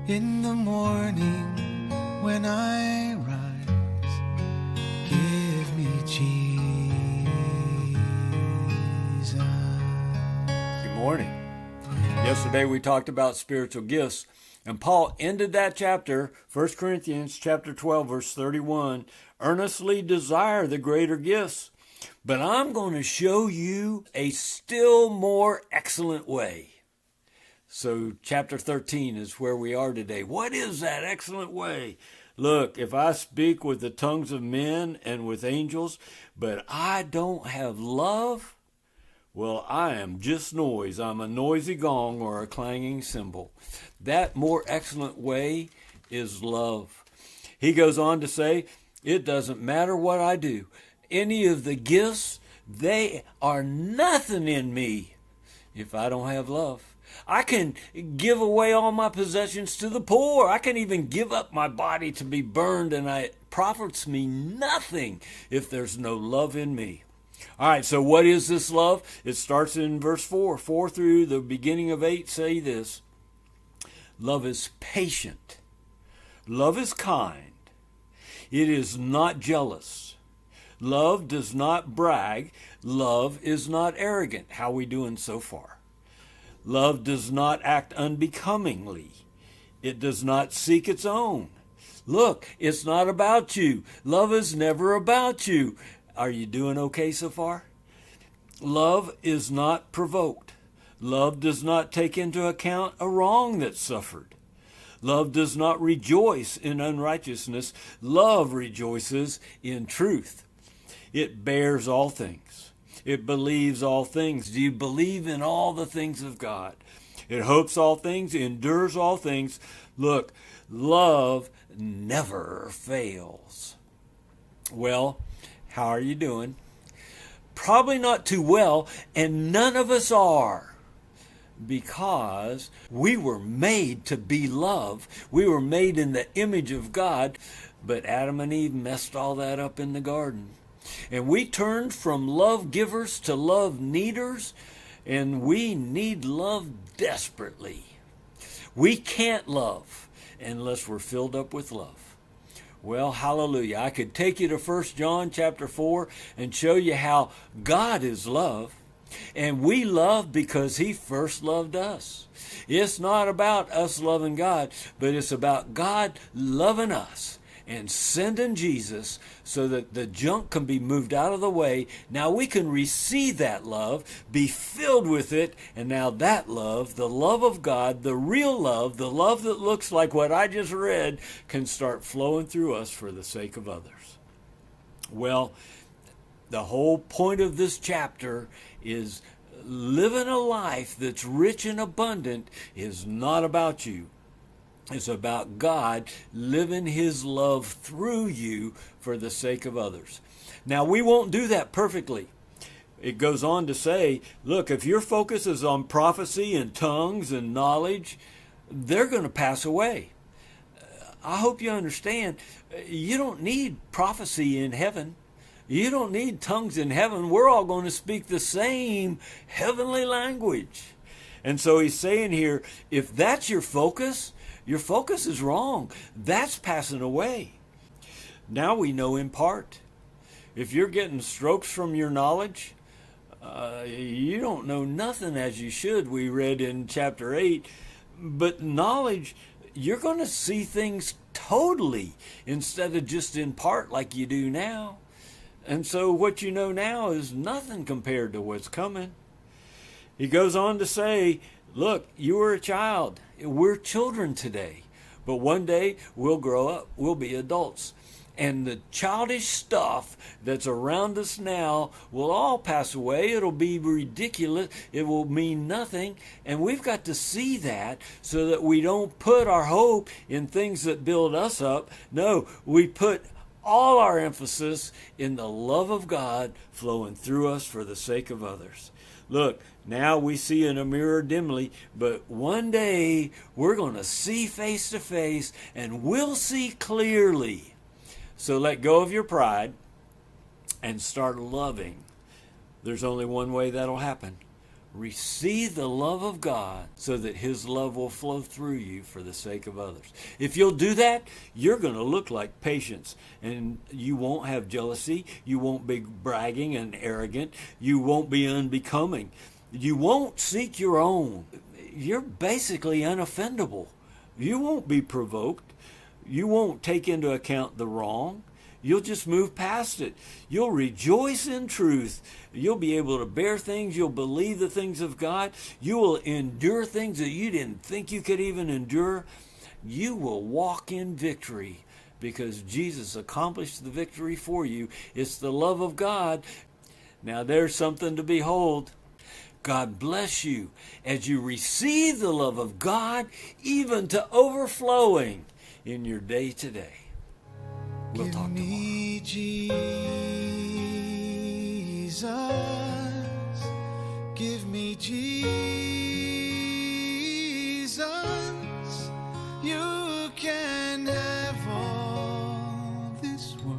In the morning when I rise, give me Jesus. Good morning. Yesterday we talked about spiritual gifts, and Paul ended that chapter, 1 Corinthians chapter 12, verse 31, earnestly desire the greater gifts, but I'm going to show you a still more excellent way. So chapter 13 is where we are today. What is that excellent way? Look, if I speak with the tongues of men and with angels, but I don't have love, well, I am just noise. I'm a noisy gong or a clanging cymbal. That more excellent way is love. He goes on to say, it doesn't matter what I do. Any of the gifts, they are nothing in me if I don't have love. I can give away all my possessions to the poor. I can even give up my body to be burned, and it profits me nothing if there's no love in me. All right, so what is this love? It starts in verse 4. 4 through the beginning of 8 say this. Love is patient. Love is kind. It is not jealous. Love does not brag. Love is not arrogant. How are we doing so far? Love does not act unbecomingly. It does not seek its own. Look, it's not about you. Love is never about you. Are you doing okay so far? Love is not provoked. Love does not take into account a wrong that's suffered. Love does not rejoice in unrighteousness. Love rejoices in truth. It bears all things. It believes all things. Do you believe in all the things of God? It hopes all things, endures all things. Look, love never fails. Well, how are you doing? Probably not too well, and none of us are. Because we were made to be love. We were made in the image of God, but Adam and Eve messed all that up in the garden. And we turned from love givers to love needers, and we need love desperately. We can't love unless we're filled up with love. Well, hallelujah. I could take you to 1 John chapter 4 and show you how God is love, and we love because he first loved us. It's not about us loving God, but it's about God loving us and sending Jesus so that the junk can be moved out of the way. Now we can receive that love, be filled with it, and now that love, the love of God, the real love, the love that looks like what I just read, can start flowing through us for the sake of others. Well, the whole point of this chapter is living a life that's rich and abundant is not about you. It's about God living his love through you for the sake of others. Now, we won't do that perfectly. It goes on to say, look, if your focus is on prophecy and tongues and knowledge, they're going to pass away. I hope you understand, you don't need prophecy in heaven. You don't need tongues in heaven. We're all going to speak the same heavenly language. And so he's saying here, if that's your focus is wrong. That's passing away. Now we know in part. If you're getting strokes from your knowledge, you don't know nothing as you should, we read in chapter 8. But knowledge, you're going to see things totally instead of just in part like you do now. And so what you know now is nothing compared to what's coming. He goes on to say, look, you were a child. We're children today. But one day we'll grow up. We'll be adults. And the childish stuff that's around us now will all pass away. It'll be ridiculous. It will mean nothing. And we've got to see that so that we don't put our hope in things that build us up. No, we put all our emphasis in the love of God flowing through us for the sake of others. Look, now we see in a mirror dimly, but one day we're going to see face to face and we'll see clearly. So let go of your pride and start loving. There's only one way that'll happen. Receive the love of God so that His love will flow through you for the sake of others. If you'll do that, you're going to look like patience, and you won't have jealousy. You won't be bragging and arrogant. You won't be unbecoming. You won't seek your own. You're basically unoffendable. You won't be provoked. You won't take into account the wrong. You'll just move past it. You'll rejoice in truth. You'll be able to bear things. You'll believe the things of God. You will endure things that you didn't think you could even endure. You will walk in victory because Jesus accomplished the victory for you. It's the love of God. Now there's something to behold. God bless you as you receive the love of God, even to overflowing in your day today. We'll talk tomorrow. Give me Jesus. Give me Jesus. You can have all this world.